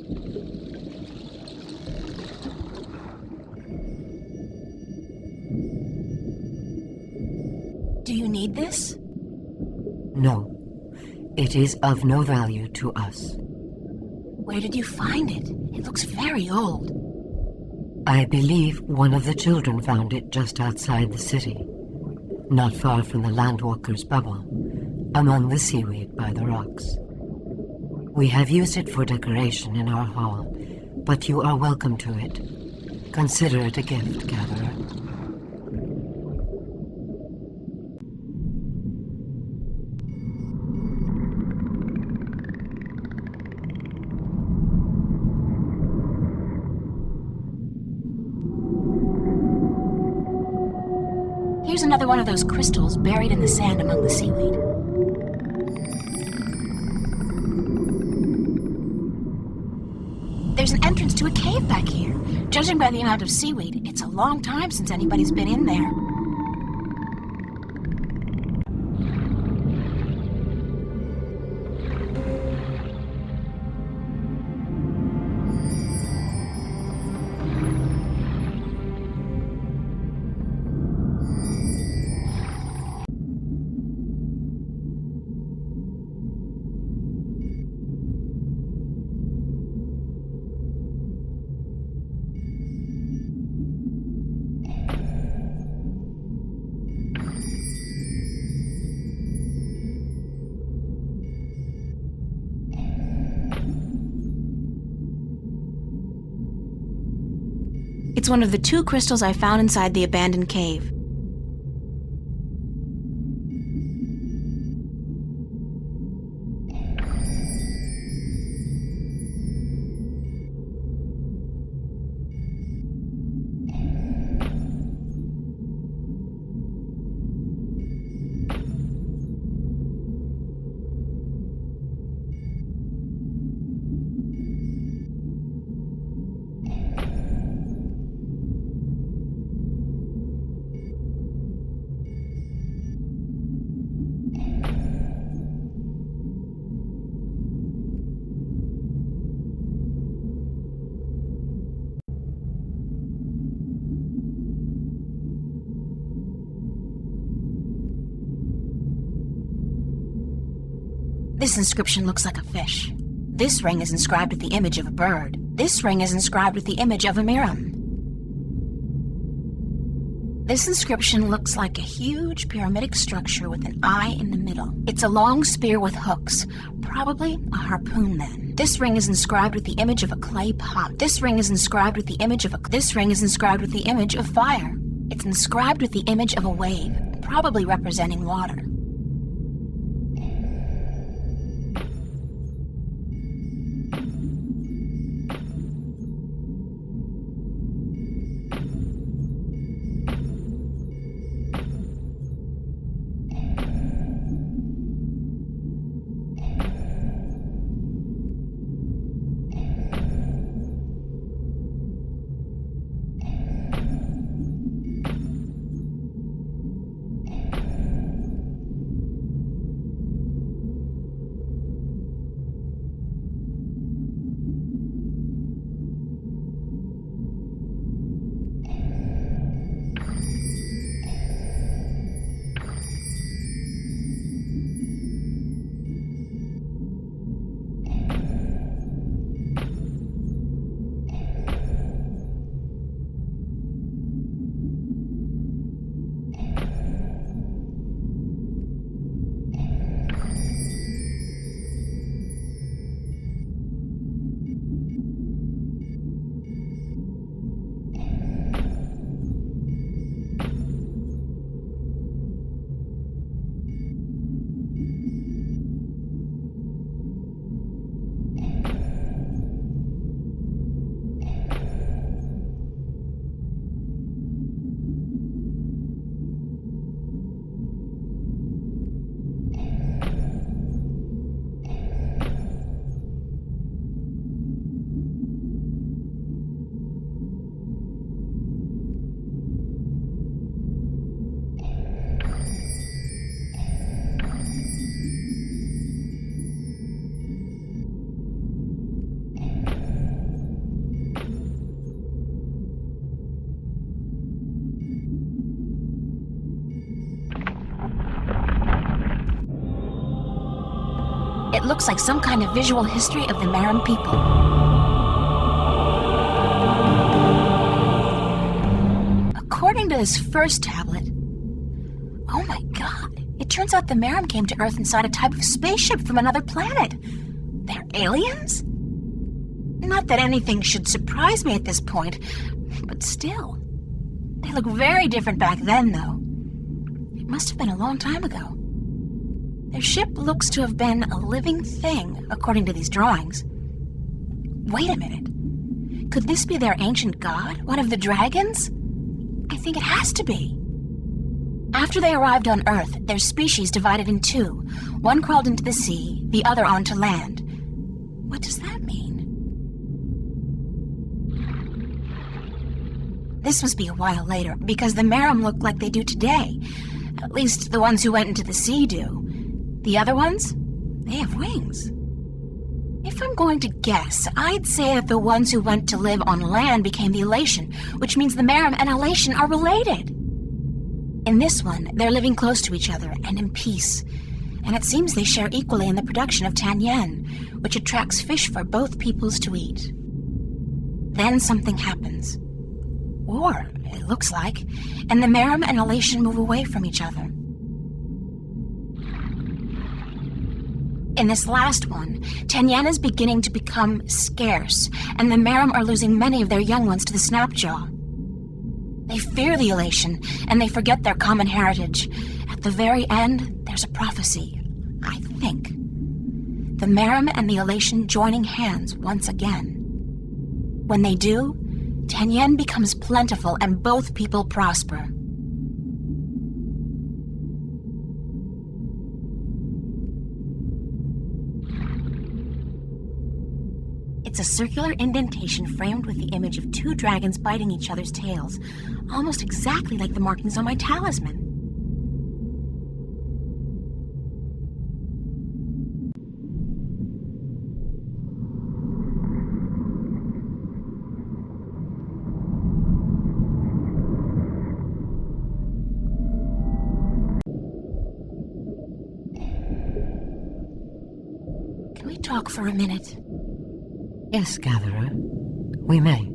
Do you need this? No. It is of no value to us. Where did you find it? It looks very old. I believe one of the children found it just outside the city, not far from the Landwalker's bubble, among the seaweed by the rocks. We have used it for decoration in our hall, but you are welcome to it. Consider it a gift, Gatherer. Here's another one of those crystals buried in the sand among the seaweed. There's an entrance to a cave back here. Judging by the amount of seaweed, it's a long time since anybody's been in there. It's one of the 2 crystals I found inside the abandoned cave. This inscription looks like a fish. This ring is inscribed with the image of a bird. This ring is inscribed with the image of a miram. This inscription looks like a huge pyramidic structure with an eye in the middle. It's a long spear with hooks, probably a harpoon then. This ring is inscribed with the image of a clay pot. This ring is inscribed with the image of fire. It's inscribed with the image of a wave, probably representing water. It looks like some kind of visual history of the Maram people. According to this first tablet, oh my god, it turns out the Maram came to Earth inside a type of spaceship from another planet. They're aliens? Not that anything should surprise me at this point, but still. They look very different back then, though. It must have been a long time ago. Their ship looks to have been a living thing, according to these drawings. Wait a minute. Could this be their ancient god, one of the dragons? I think it has to be. After they arrived on Earth, their species divided in two. One crawled into the sea, the other onto land. What does that mean? This must be a while later, because the Maram look like they do today. At least the ones who went into the sea do. The other ones? They have wings. If I'm going to guess, I'd say that the ones who went to live on land became the Elation, which means the Maram and Elation are related. In this one, they're living close to each other and in peace. And it seems they share equally in the production of Tanyan, which attracts fish for both peoples to eat. Then something happens. Or, it looks like, and the Maram and Elation move away from each other. In this last one, Tanyan is beginning to become scarce, and the Maram are losing many of their young ones to the Snapjaw. They fear the Elation, and they forget their common heritage. At the very end, there's a prophecy, I think. The Maram and the Elation joining hands once again. When they do, Tanyan becomes plentiful and both people prosper. It's a circular indentation framed with the image of two dragons biting each other's tails, almost exactly like the markings on my talisman. Can we talk for a minute? Yes, Gatherer. We may.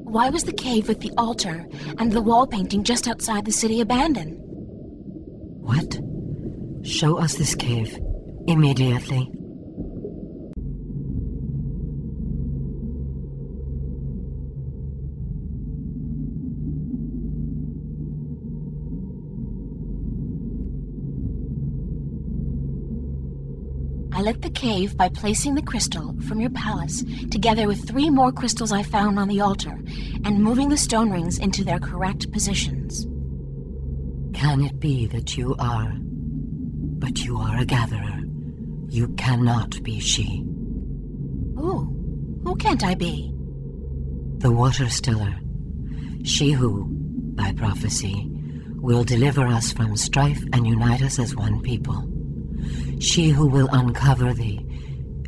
Why was the cave with the altar and the wall painting just outside the city abandoned? What? Show us this cave. Immediately. I lit the cave by placing the crystal from your palace together with 3 more crystals I found on the altar and moving the stone rings into their correct positions. Can it be that you are... But you are a gatherer. You cannot be she. Who can't I be? The Waterstiller. She who, by prophecy, will deliver us from strife and unite us as one people. She who will uncover the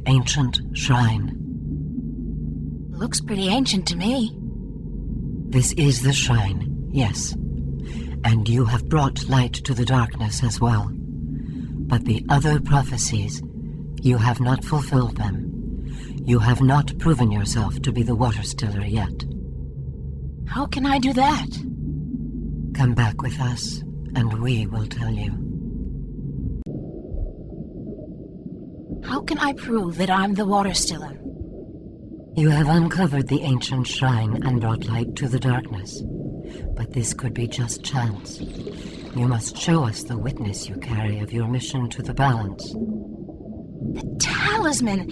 ancient shrine. Looks pretty ancient to me. This is the shrine, yes. And you have brought light to the darkness as well. But the other prophecies, you have not fulfilled them. You have not proven yourself to be the Waterstiller yet. How can I do that? Come back with us, and we will tell you. How can I prove that I'm the Waterstiller? You have uncovered the ancient shrine and brought light to the darkness. But this could be just chance. You must show us the witness you carry of your mission to the balance. The talisman!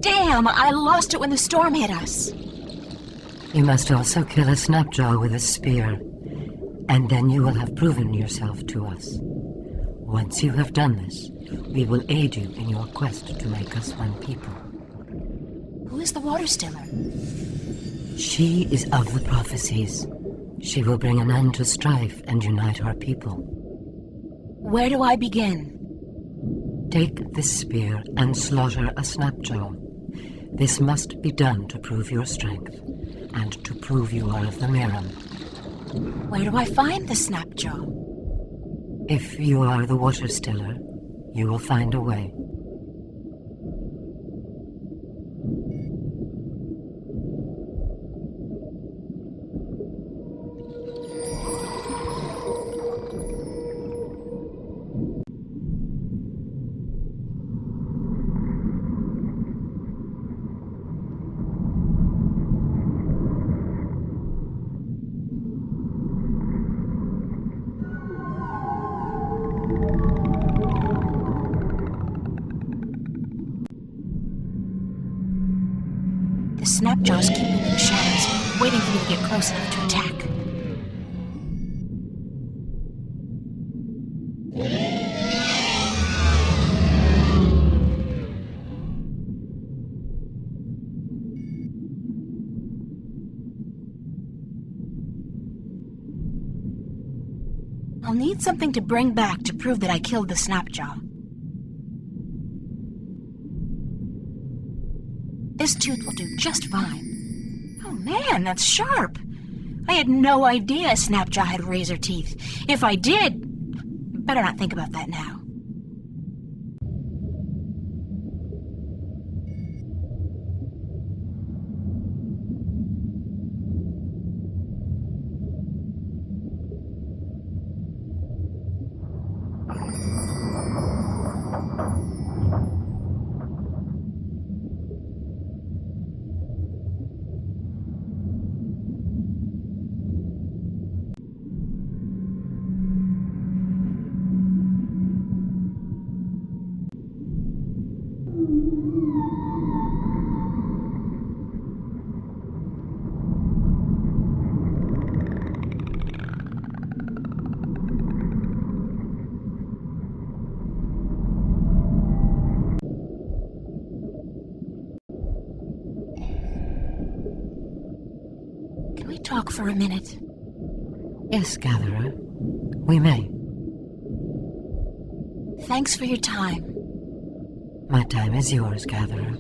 Damn, I lost it when the storm hit us. You must also kill a Snapjaw with a spear, and then you will have proven yourself to us. Once you have done this, we will aid you in your quest to make us one people. Who is the Waterstiller? She is of the prophecies. She will bring an end to strife and unite our people. Where do I begin? Take this spear and slaughter a Snapjaw. This must be done to prove your strength, and to prove you are of the Maram. Where do I find the Snapjaw? If you are the Waterstiller, You will find a way. The snapjaws keep moving in the shadows, waiting for me to get close enough to attack. I'll need something to bring back to prove that I killed the snapjaw. This tooth will do just fine. Oh man, that's sharp! I had no idea a snapjaw had razor teeth. If I did, better not think about that now. Talk for a minute. Yes, Gatherer. We may. Thanks for your time. My time is yours, Gatherer.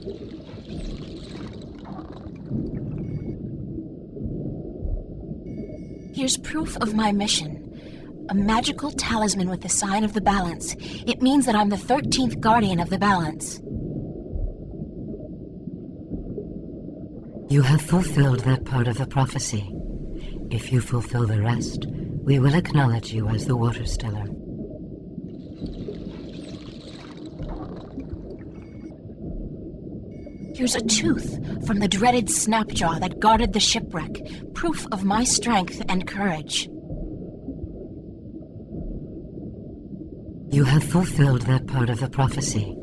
Here's proof of my mission. A magical talisman with the sign of the balance. It means that I'm the 13th guardian of the balance. You have fulfilled that part of the prophecy. If you fulfill the rest, we will acknowledge you as the Waterstiller. Here's a tooth from the dreaded snapjaw that guarded the shipwreck. Proof of my strength and courage. You have fulfilled that part of the prophecy.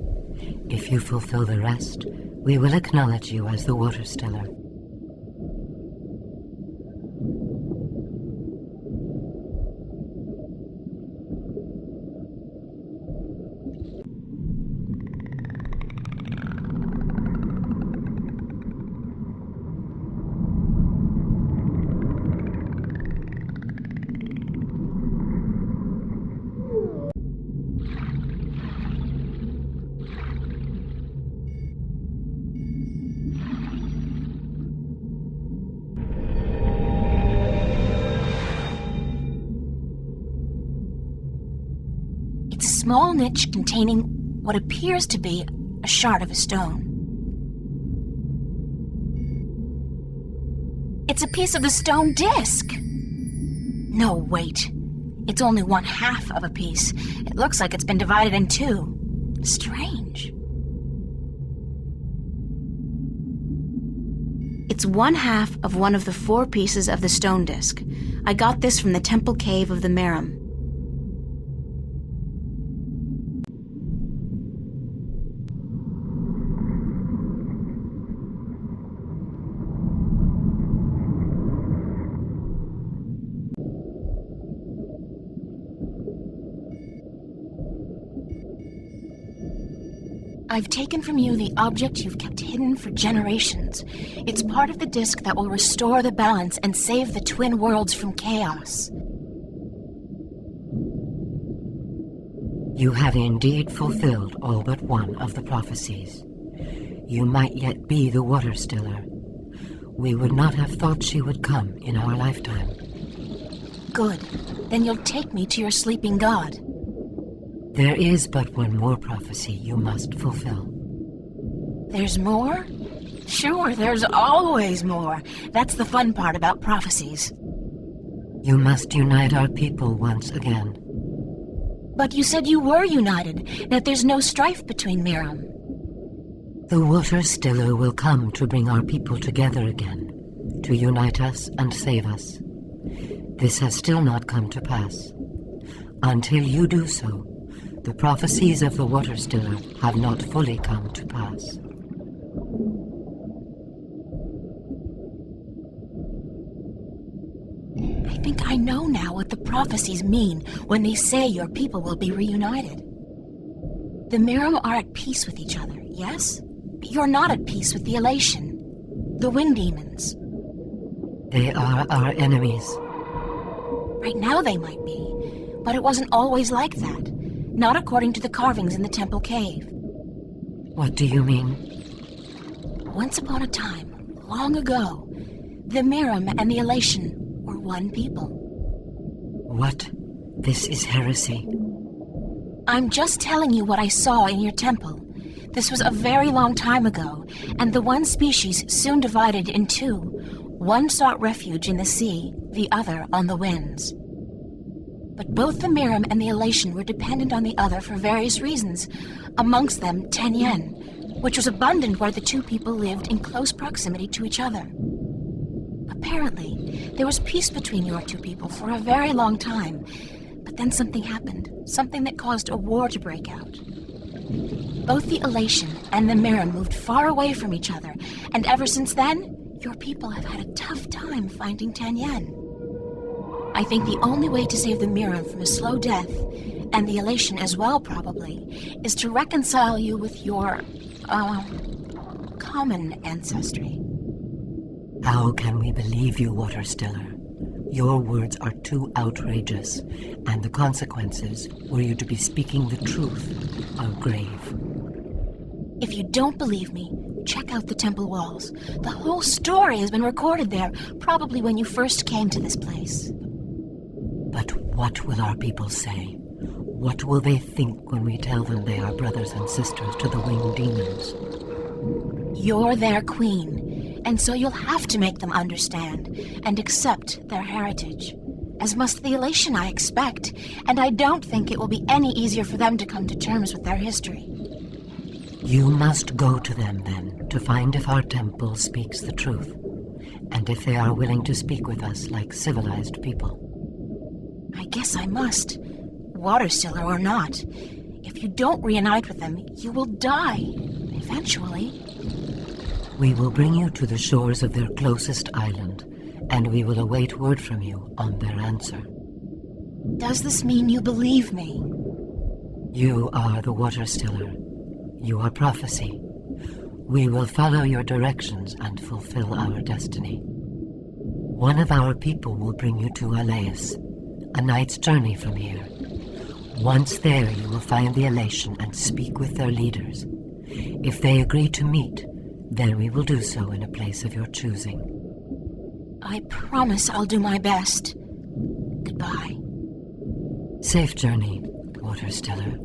If you fulfill the rest, we will acknowledge you as the Waterstiller. Small niche containing what appears to be a shard of a stone. It's a piece of the stone disc. No, wait. It's only 1/2 of a piece. It looks like it's been divided in two. Strange. It's 1/2 of one of the 4 pieces of the stone disc. I got this from the temple cave of the Merim. I've taken from you the object you've kept hidden for generations. It's part of the disc that will restore the balance and save the twin worlds from chaos. You have indeed fulfilled all but one of the prophecies. You might yet be the Waterstiller. We would not have thought she would come in our lifetime. Good. Then you'll take me to your sleeping god. There is but one more prophecy you must fulfill. There's more? Sure, there's always more. That's the fun part about prophecies. You must unite our people once again. But you said you were united, that there's no strife between Miram. The Waterstiller will come to bring our people together again, to unite us and save us. This has still not come to pass. Until you do so, the prophecies of the Waterstiller have not fully come to pass. I think I know now what the prophecies mean when they say your people will be reunited. The Miram are at peace with each other, yes? But you're not at peace with the Elation, the Wind Demons. They are our enemies. Right now they might be, but it wasn't always like that. Not according to the carvings in the temple cave. What do you mean? Once upon a time, long ago, the Miram and the Elation were one people. What? This is heresy. I'm just telling you what I saw in your temple. This was a very long time ago, and the one species soon divided in two. One sought refuge in the sea, the other on the winds. But both the Miram and the Elation were dependent on the other for various reasons, amongst them Tenyen, which was abundant where the two people lived in close proximity to each other. Apparently, there was peace between your two people for a very long time, but then something happened, something that caused a war to break out. Both the Elation and the Miram moved far away from each other, and ever since then, your people have had a tough time finding Tenyen. I think the only way to save the Miram from a slow death, and the Elation as well probably, is to reconcile you with your, common ancestry. How can we believe you, Waterstiller? Your words are too outrageous, and the consequences, were you to be speaking the truth, are grave. If you don't believe me, check out the temple walls. The whole story has been recorded there, probably when you first came to this place. But what will our people say? What will they think when we tell them they are brothers and sisters to the winged demons? You're their queen, and so you'll have to make them understand and accept their heritage. As must the Elation, I expect, and I don't think it will be any easier for them to come to terms with their history. You must go to them, then, to find if our temple speaks the truth, and if they are willing to speak with us like civilized people. I guess I must, Waterstiller or not. If you don't reunite with them, you will die, eventually. We will bring you to the shores of their closest island, and we will await word from you on their answer. Does this mean you believe me? You are the Waterstiller. You are prophecy. We will follow your directions and fulfill our destiny. One of our people will bring you to Alais, a night's journey from here. Once there, you will find the Elation and speak with their leaders. If they agree to meet, then we will do so in a place of your choosing. I promise I'll do my best. Goodbye. Safe journey, Waterstiller.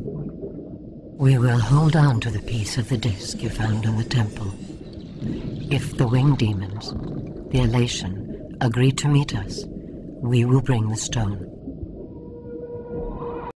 We will hold on to the piece of the disc you found in the temple. If the winged demons, the Elation, agree to meet us, we will bring the stone.